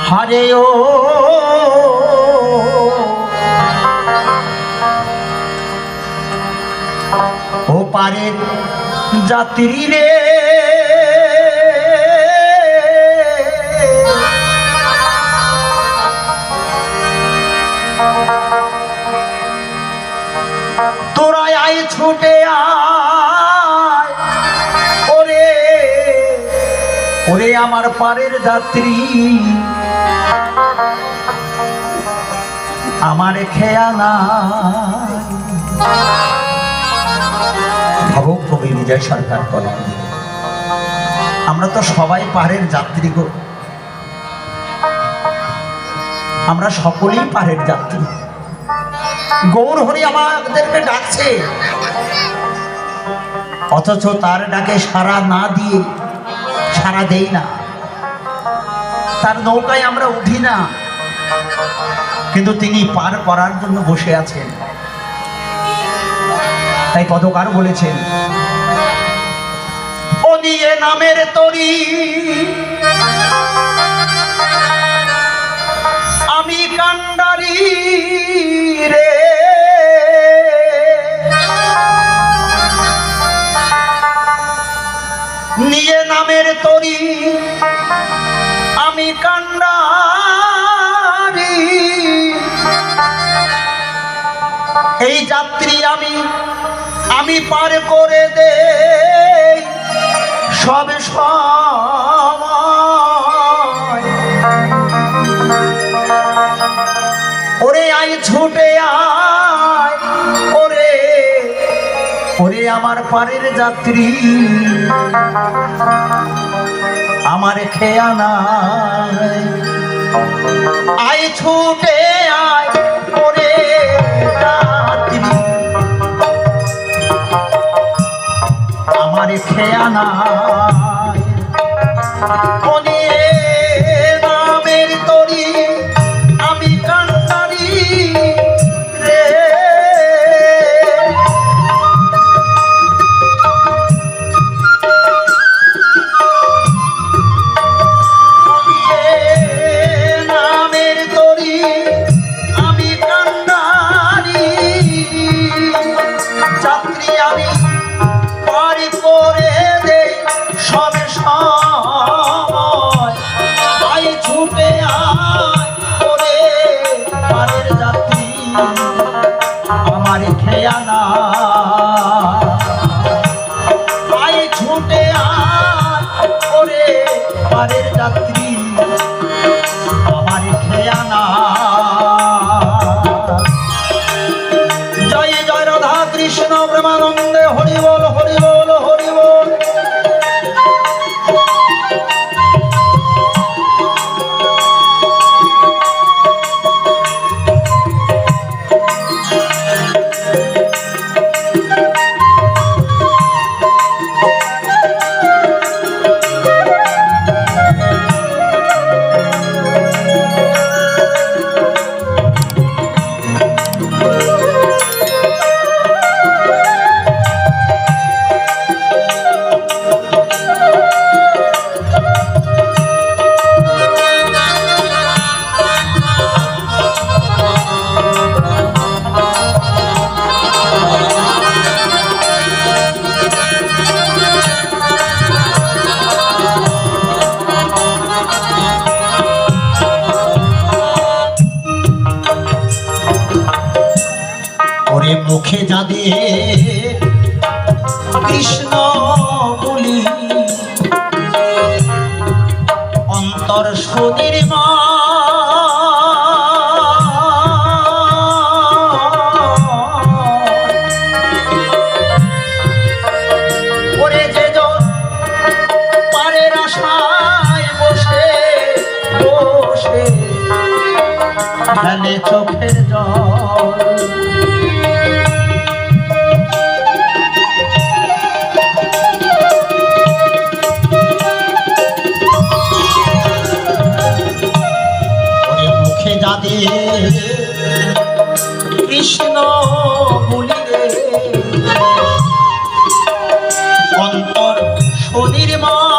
হারে ও পারের যাত্রী রে, তোরা আয় ছুটে আয় ওরে ওরে আমার পারের যাত্রী, আমার খেয়া না। ভাবুক কবি বিজয় সরকার কলম। আমরা তো সবাই পারের যাত্রী গো, আমরা সকলেই পারের যাত্রী। গৌর হরি আমাদেরকে ডাকছে, অথচ তার ডাকে সাড়া না দিয়ে সাড়া দেই না, তার নৌকায় আমরা উঠি না, কিন্তু তিনি পার করার জন্য বসে আছেন। তাই পদকার বলেছেন, ও নিয়ে নামের তরি আমি কান্ডারি রে, নিয়ে নামের তরি আমি কান্ডারি, এই যাত্রী আমি পার করে দে সবে সময়। ওরে আয় ছুটে আয় ওরে ওরে আমার পারের যাত্রী, আমার খেয়া নাই। আয় ছুটে আয় ওরে যাত্রী, আমার খেয়া নাই। ও নিয়ে নামের তরি আমি কান্ডারি রে, নামের তরি আমি কান্ডারি, যাত্রী আমি পার করে দে সবে সময়। আয় ছুটে আয় ওরে পারের যাত্রী, আমার খেয়া না। আয় ছুটে আয় ওরে পারের যাত্রী, আমার খেয়া না। জয় জয় রাধা কৃষ্ণ প্রেমানন্দে, হরি বল হরি বল হরি বল। মুখে যাদের কৃষ্ণ বলি, অন্তর সুনির্মল, ওরে যেজন পারের আশায় বসে বসে ঢালে চোখের জল। কৃষ্ণ বলিলে অন্তর সুনির্মল,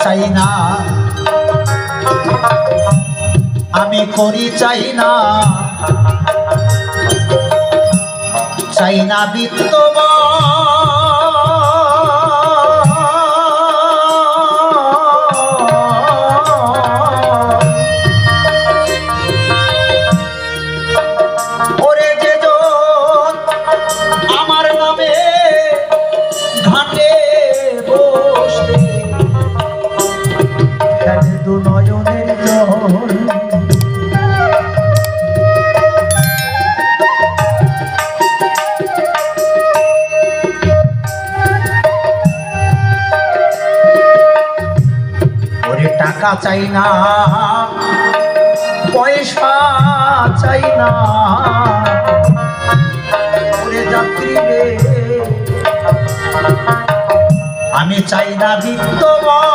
চাই না, আমি করি চাই না, চাই না বিত্তবান। ওরে যেজন আমার নামে ঘাটে বসে ফেলে দু নয়নের জল, টাকা চাই না, পয়সা চাই না, ওরে যাত্রী রে আমি চাই না বিত্তবান।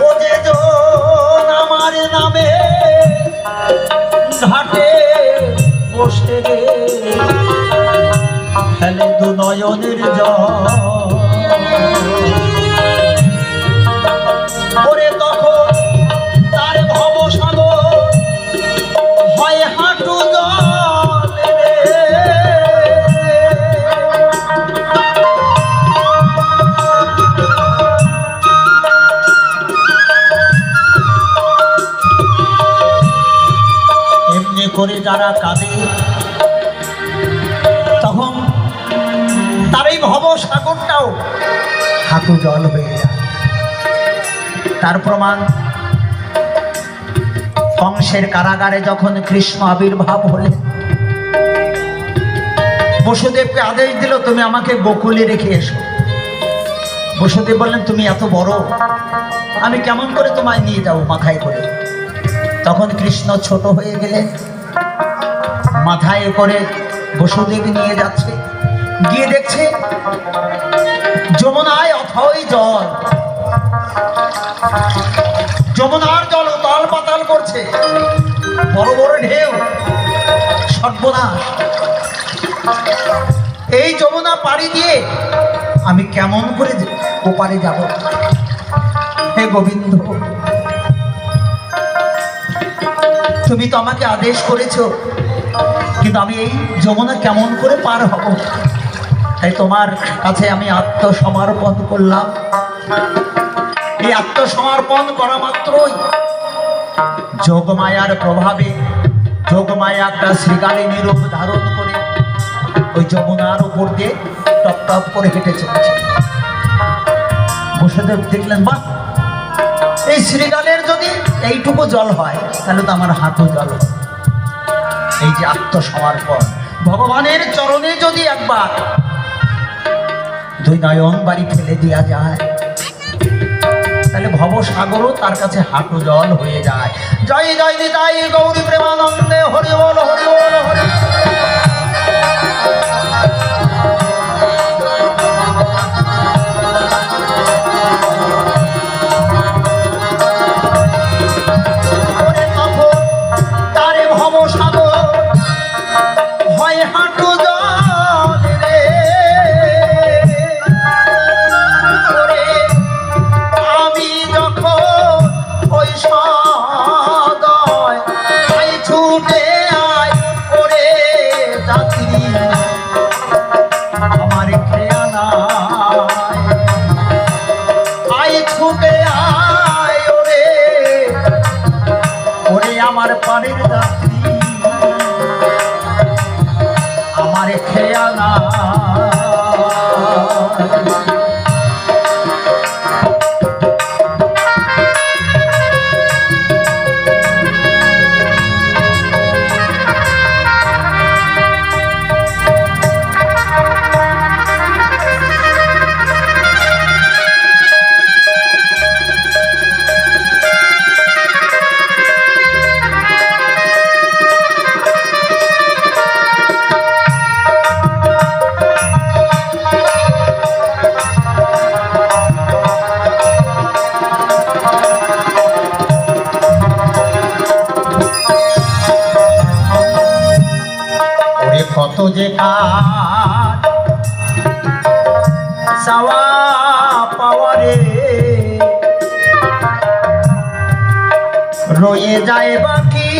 ও যেজন আমার নামে ঘাটে বসে রে ফেলে দু নয়নের জল, ওরে তখন তার ভবসাগর হয় হাঁটু জল রে। এমনি করে যারা কাঁদে তখন তার এই ভবসাগরটাও হাঁটু জল হয়ে যায়। তার প্রমাণ কংসের কারাগারে যখন কৃষ্ণ আবির্ভাব হলেন, বসুদেবকে আদেশ দিল তুমি আমাকে গোকুলে রেখে এসো। বসুদেব বললেন তুমি এত বড়, আমি কেমন করে তোমায় নিয়ে যাবো মাথায় করে। তখন কৃষ্ণ ছোট হয়ে গেলেন, মাথায় করে বসুদেব নিয়ে যাচ্ছে, গিয়ে দেখছে যমুনায় অথই জল, যমুনার জল তল পাতাল করছে, বড় বড় ঢেউ, সর্বনাশ। এই যমুনা পাড়ি দিয়ে আমি কেমন করে ওপারে যাব? হে গোবিন্দ, তুমি তো আমাকে আদেশ করেছো, কিন্তু আমি এই যমুনা কেমন করে পার হব? তাই তোমার কাছে আমি আত্মসমর্পণ করলাম। এই আত্মসমর্পণ করা মাত্রই যোগমায়ার প্রভাবে যোগমায়া একটা শ্রীকালিনী রূপ ধারণ করে ওই যমুনার উপর দিয়ে টপ টপ করে হেঁটে চলেছে। বসুদেব দেখলেন বাহ, এই শ্রীকালের যদি এইটুকু জল হয় তাহলে তো আমার হাঁটু জল। এই যে আত্মসমর্পণ, ভগবানের চরণে যদি একবার দুই নয়ন বাড়ি ফেলে দেওয়া যায় তাহলে ভবসাগরও তার কাছে হাঁটু জল হয়ে যায়। জয় জয় নিতাই গৌরী প্রেমানন্দে, হরি বল হরি বল হরি। তারে ভবসাগর হয় হাঁটু জল রে, আমি যখন ওই সদয় ছুটে আয় ওরে যে কার চাওয়া পাওয়ারে রয়ে যায় বাকি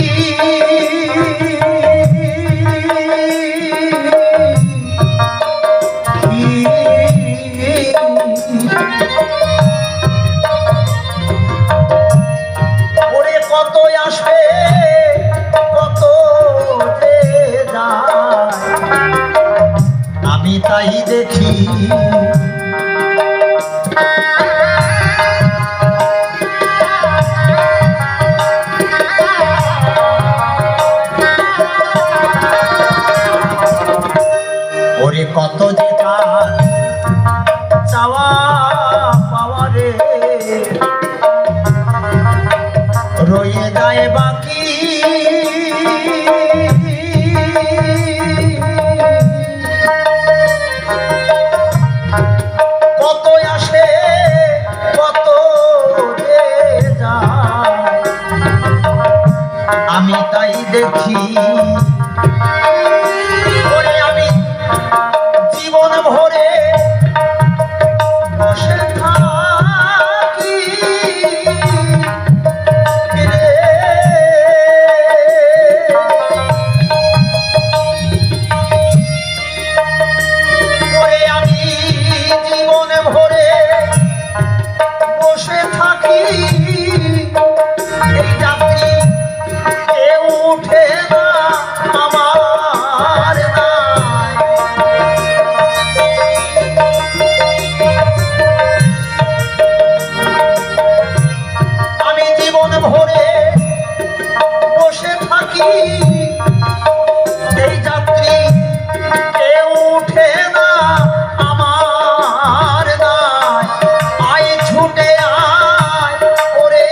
ওরে কত আসে কত যে যায় আমি তাই দেখি ওরে কত যে কার চাওয়া পাওয়ারে রয়ে যায় বাকি কত আসে কত যে যায় আমি তাই দেখি জীবন ভরে বসে থাকি রে ওরে আমি জীবন ভরে বসে থাকি এই যাত্রী কেউ উঠে না আমার নাই আমি জীবন ভরে বসে থাকি এই যাত্রী কেউ উঠে না আমার নাই আয় ছুটে আয় ওরে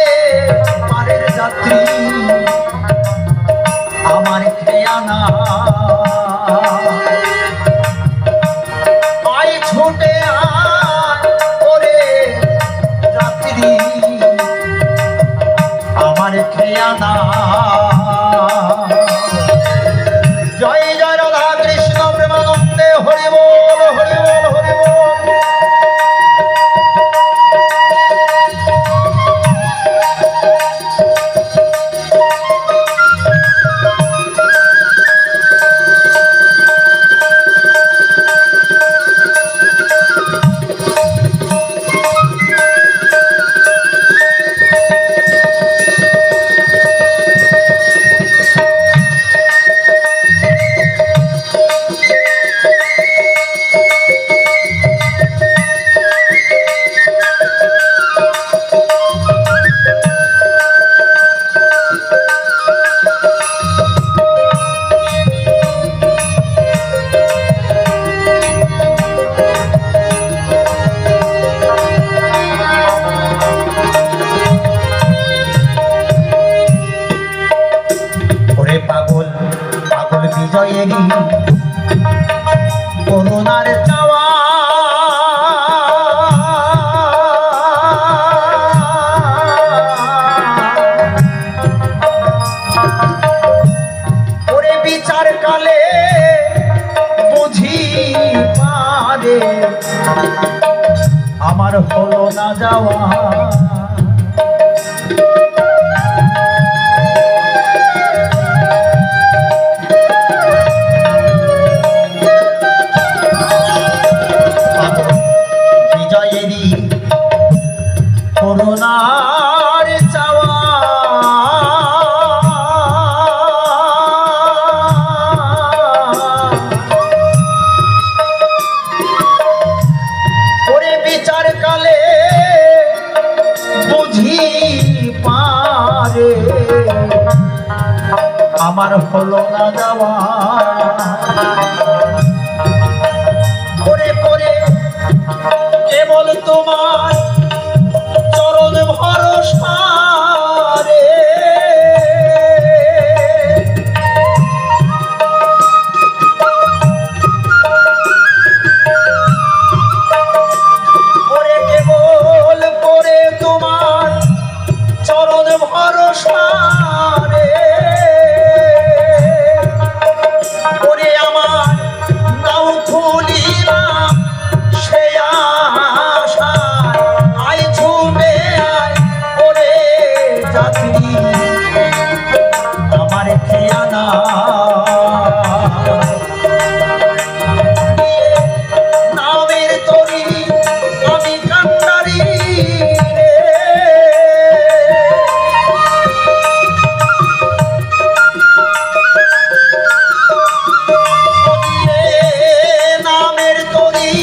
পারের যাত্রী আমার খেয়া না আয় ছুটে আয় ওরে যাত্রী আমার খেয়া না জয় জয় রাধা কৃষ্ণ প্রেমানন্দে হরি বল হরি বল হরি বল পাগল পাগল বিজয়েরই করুণার চাওয়া ওরে বিচার কালে বুঝি পারে আমার হলো না যাওয়া করুণার চাওয়া ওরে বিচার কালে বুঝি পারে আমার হলো না যাওয়া করে করে কেবল তোমার চরণ ভরসা রে ওরে কেবল করে তোমার চরণ ভরসা রে ওরে আমার করি